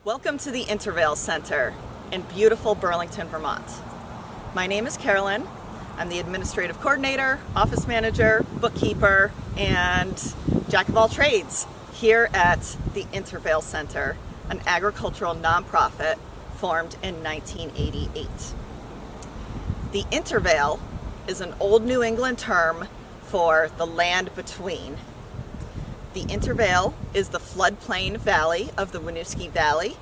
Welcome to the Intervale Center in beautiful Burlington, Vermont. My name is Carolyn. I'm the administrative coordinator, office manager, bookkeeper, and jack of all trades here at the Intervale Center, an agricultural nonprofit formed in 1988. The Intervale is an old New England term for the land between. The Intervale is the floodplain valley of the Winooski Valley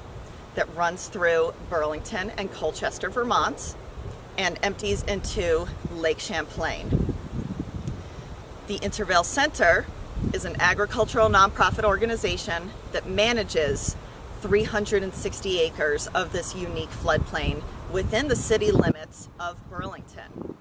that runs through Burlington and Colchester, Vermont, and empties into Lake Champlain. The Intervale Center is an agricultural nonprofit organization that manages 360 acres of this unique floodplain within the city limits of Burlington.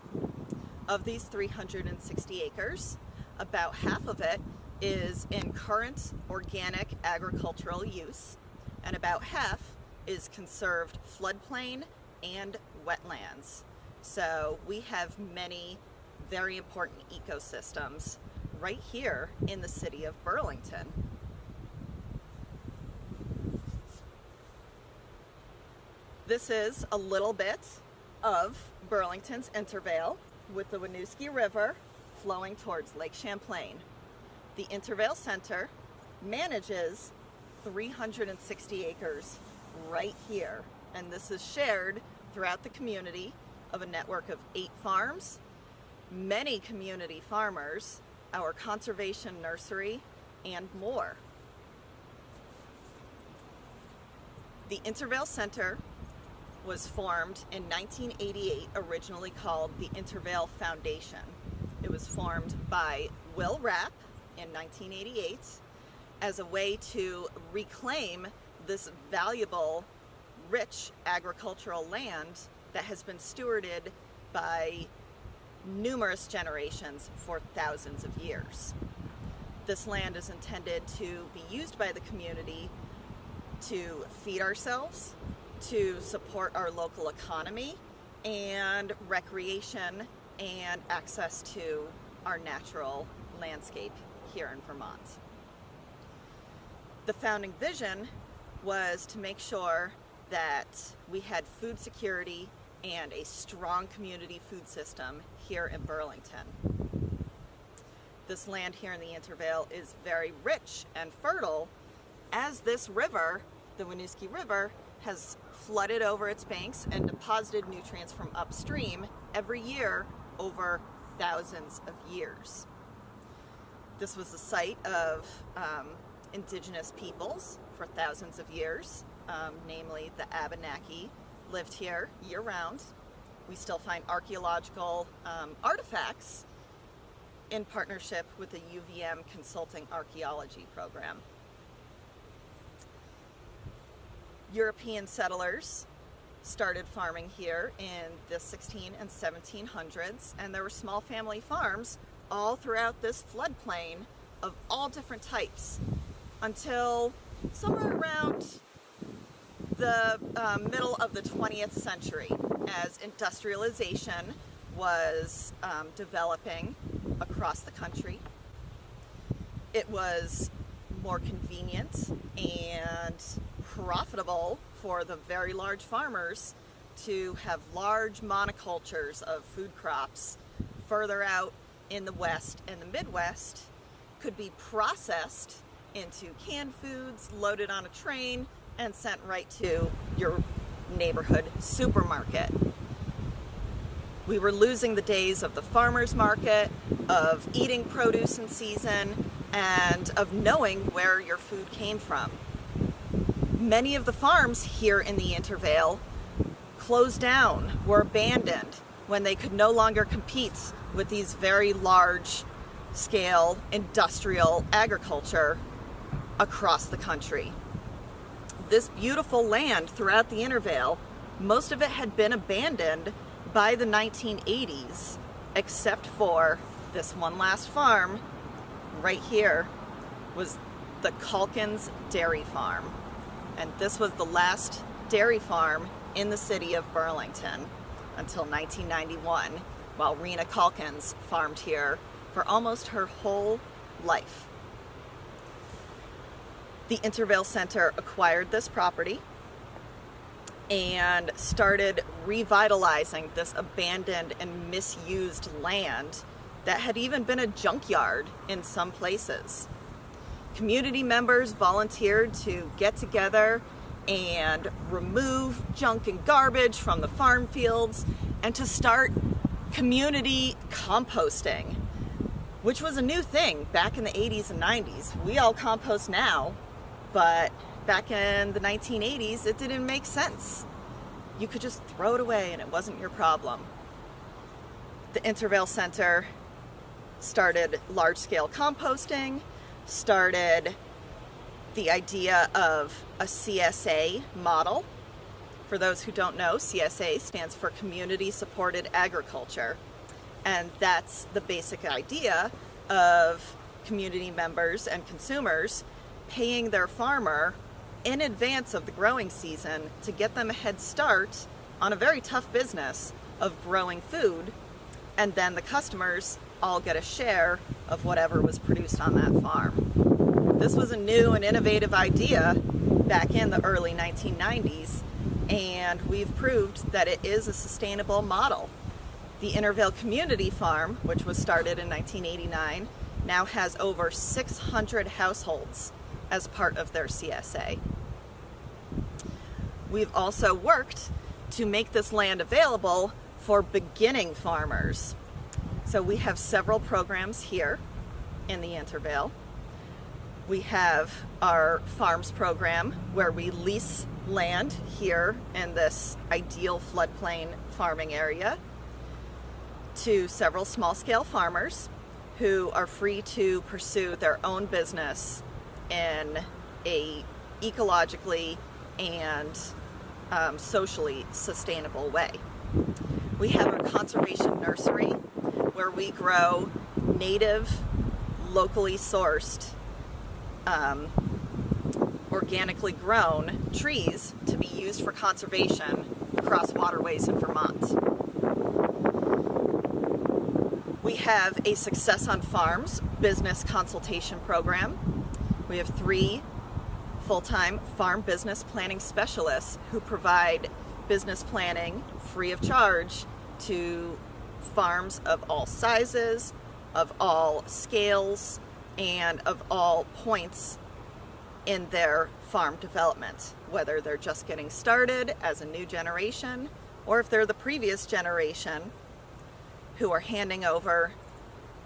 Of these 360 acres, about half of it is in current organic agricultural use, and about half is conserved floodplain and wetlands. So we have many very important ecosystems right here in the city of Burlington. This is a little bit of Burlington's Intervale with the Winooski River flowing towards Lake Champlain. The Intervale Center manages 360 acres right here, and this is shared throughout the community of a network of 8 farms, many community farmers, our conservation nursery, and more. The Intervale Center was formed in 1988, originally called the Intervale Foundation. It was formed by Will Rapp in 1988 as a way to reclaim this valuable, rich agricultural land that has been stewarded by numerous generations for thousands of years. This land is intended to be used by the community to feed ourselves, to support our local economy, and recreation and access to our natural landscape here in Vermont. The founding vision was to make sure that we had food security and a strong community food system here in Burlington. This land here in the Intervale is very rich and fertile, as this river, the Winooski River, has flooded over its banks and deposited nutrients from upstream every year over thousands of years. This was the site of indigenous peoples for thousands of years, namely the Abenaki lived here year-round. We still find archaeological artifacts in partnership with the UVM Consulting Archaeology Program. European settlers started farming here in the 16 and 1700s, and there were small family farms all throughout this floodplain of all different types until somewhere around the middle of the 20th century, as industrialization was developing across the country. It was more convenient and profitable for the very large farmers to have large monocultures of food crops further out in the West and the Midwest, could be processed into canned foods, loaded on a train, and sent right to your neighborhood supermarket. We were losing the days of the farmer's market, of eating produce in season, and of knowing where your food came from. Many of the farms here in the Intervale closed down, were abandoned when they could no longer compete with these very large scale industrial agriculture across the country. This beautiful land throughout the Intervale, most of it had been abandoned by the 1980s, except for this one last farm right here, was the Calkins Dairy Farm. And this was the last dairy farm in the city of Burlington until 1991, while Rena Calkins farmed here for almost her whole life. The Intervale Center acquired this property and started revitalizing this abandoned and misused land that had even been a junkyard in some places. Community members volunteered to get together and remove junk and garbage from the farm fields and to start community composting, which was a new thing back in the 80s and 90s. We all compost now, but back in the 1980s, it didn't make sense. You could just throw it away and it wasn't your problem. The Intervale Center started large-scale composting, started the idea of a CSA model. For those who don't know, CSA stands for Community Supported Agriculture. And that's the basic idea of community members and consumers paying their farmer in advance of the growing season to get them a head start on a very tough business of growing food, and then the customers all get a share of whatever was produced on that farm. This was a new and innovative idea back in the early 1990s, and we've proved that it is a sustainable model. The Intervale Community Farm, which was started in 1989, now has over 600 households as part of their CSA. We've also worked to make this land available for beginning farmers. So we have several programs here in the Intervale. We have our farms program where we lease land here in this ideal floodplain farming area to several small-scale farmers who are free to pursue their own business in a ecologically and socially sustainable way. We have a conservation nursery where we grow native, locally sourced, organically grown trees to be used for conservation across waterways in Vermont. We have a Success on Farms business consultation program. We have 3 full-time farm business planning specialists who provide business planning free of charge to farms of all sizes, of all scales, and of all points in their farm development, whether they're just getting started as a new generation or if they're the previous generation who are handing over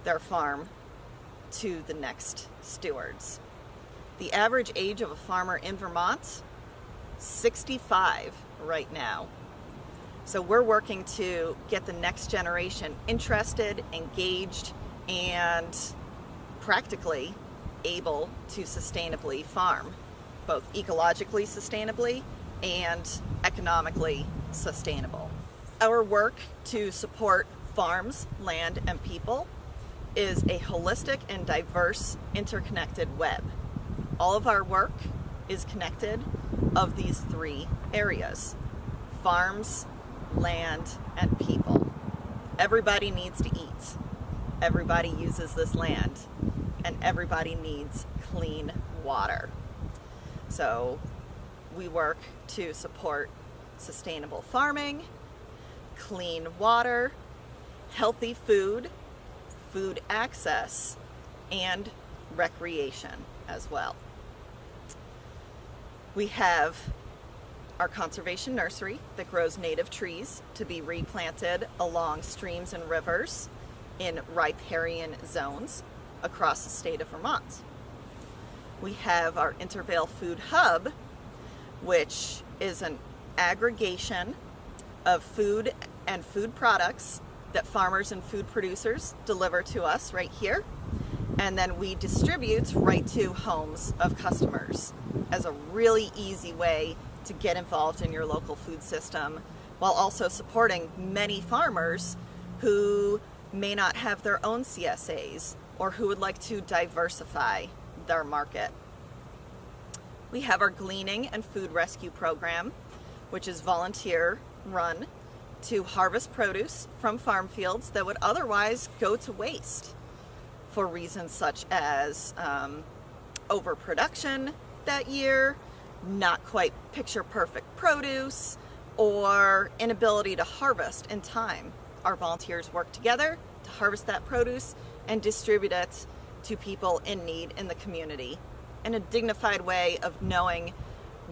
their farm to the next stewards. The average age of a farmer in Vermont, 65 right now. So we're working to get the next generation interested, engaged, and practically able to sustainably farm, both ecologically sustainably and economically sustainable. Our work to support farms, land, and people is a holistic and diverse interconnected web. All of our work is connected of these 3 areas: farms, land, and people. Everybody needs to eat. Everybody uses this land, and everybody needs clean water. So we work to support sustainable farming, clean water, healthy food, food access, and recreation as well. We have our conservation nursery that grows native trees to be replanted along streams and rivers in riparian zones across the state of Vermont. We have our Intervale Food Hub, which is an aggregation of food and food products that farmers and food producers deliver to us right here, and then we distribute right to homes of customers as a really easy way to get involved in your local food system, while also supporting many farmers who may not have their own CSAs or who would like to diversify their market. We have our gleaning and food rescue program, which is volunteer run to harvest produce from farm fields that would otherwise go to waste for reasons such as overproduction that year, not quite picture perfect produce, or inability to harvest in time. Our volunteers work together to harvest that produce and distribute it to people in need in the community in a dignified way of knowing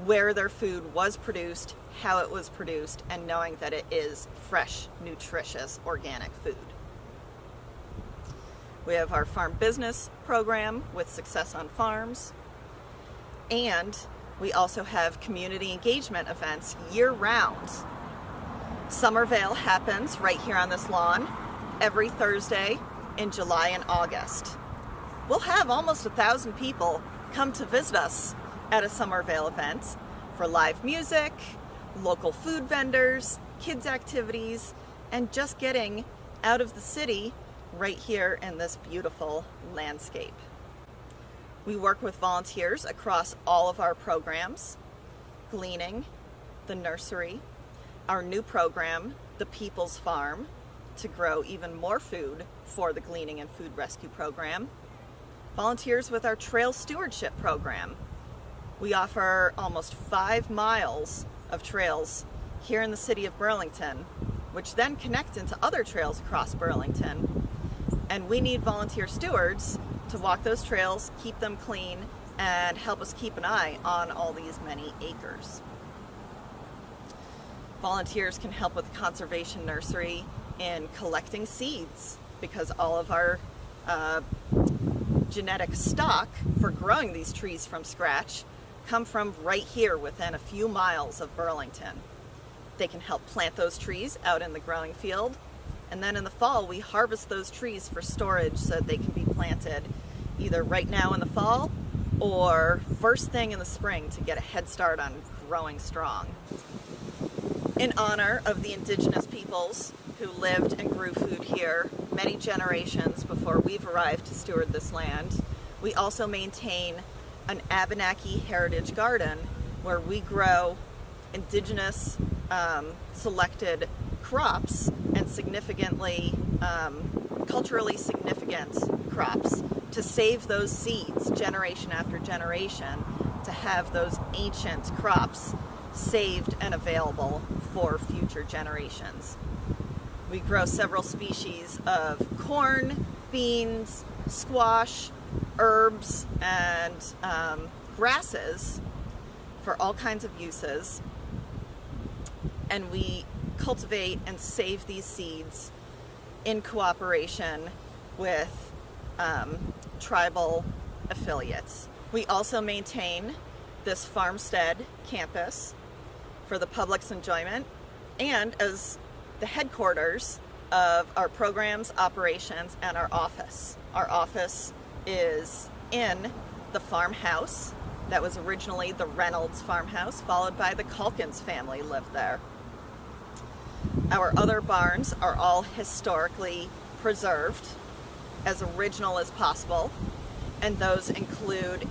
where their food was produced, how it was produced, and knowing that it is fresh, nutritious, organic food. We have our farm business program with Success on Farms, and we also have community engagement events year-round. Summervale happens right here on this lawn every Thursday in July and August. We'll have almost 1,000 people come to visit us at a Summervale event for live music, local food vendors, kids activities, and just getting out of the city right here in this beautiful landscape. We work with volunteers across all of our programs: gleaning, the nursery, our new program, the People's Farm, to grow even more food for the Gleaning and Food Rescue Program, volunteers with our Trail Stewardship Program. We offer almost 5 miles of trails here in the city of Burlington, which then connect into other trails across Burlington. And we need volunteer stewards to walk those trails, keep them clean, and help us keep an eye on all these many acres. Volunteers can help with the conservation nursery in collecting seeds, because all of our genetic stock for growing these trees from scratch come from right here within a few miles of Burlington. They can help plant those trees out in the growing field, and then in the fall we harvest those trees for storage so that they can be planted either right now in the fall or first thing in the spring to get a head start on growing strong. In honor of the indigenous peoples who lived and grew food here many generations before we've arrived to steward this land, we also maintain an Abenaki heritage garden where we grow indigenous selected crops and significantly culturally significant crops to save those seeds generation after generation, to have those ancient crops saved and available for future generations. We grow several species of corn, beans, squash, herbs, and grasses for all kinds of uses. And we cultivate and save these seeds in cooperation with tribal affiliates. We also maintain this farmstead campus for the public's enjoyment and as the headquarters of our programs, operations, and our office. Our office is in the farmhouse that was originally the Reynolds farmhouse, followed by the Calkins family lived there. Our other barns are all historically preserved, as original as possible, and those include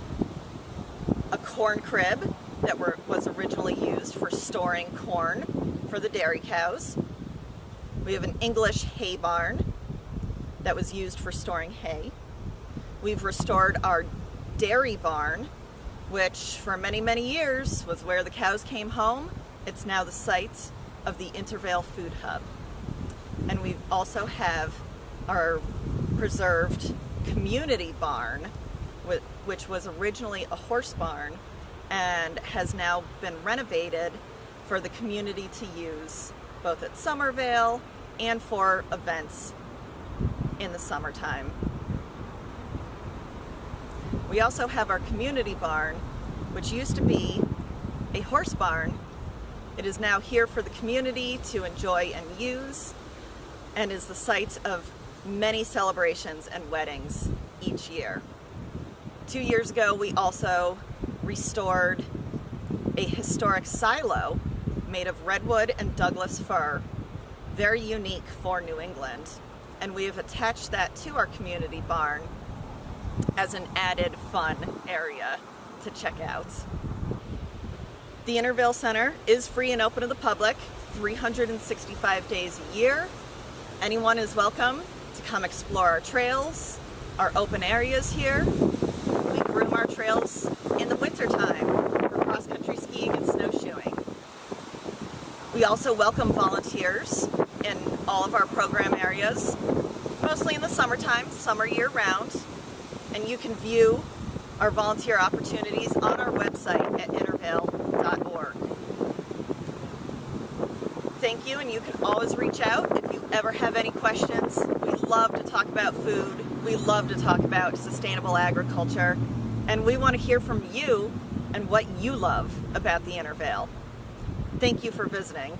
a corn crib that was originally used for storing corn for the dairy cows. We have an English hay barn that was used for storing hay. We've restored our dairy barn, which for many, many years was where the cows came home. It's now the site of the Intervale Food Hub. And we also have our preserved community barn, which was originally a horse barn and has now been renovated for the community to use both at Summervale and for events in the summertime. We also have our community barn, which used to be a horse barn. It is now here for the community to enjoy and use, and is the site of many celebrations and weddings each year. 2 years ago, we also restored a historic silo made of redwood and Douglas fir, very unique for New England, and we have attached that to our community barn as an added fun area to check out. The Intervale Center is free and open to the public 365 days a year. Anyone is welcome to come explore our trails, our open areas here. We groom our trails in the wintertime for cross-country skiing and snowshoeing. We also welcome volunteers in all of our program areas, mostly in the summertime, summer year-round, and you can view our volunteer opportunities on our website at intervale.org. Thank you, and you can always reach out if you ever have any questions. We love to talk about food. We love to talk about sustainable agriculture, and we want to hear from you and what you love about the Intervale. Thank you for visiting.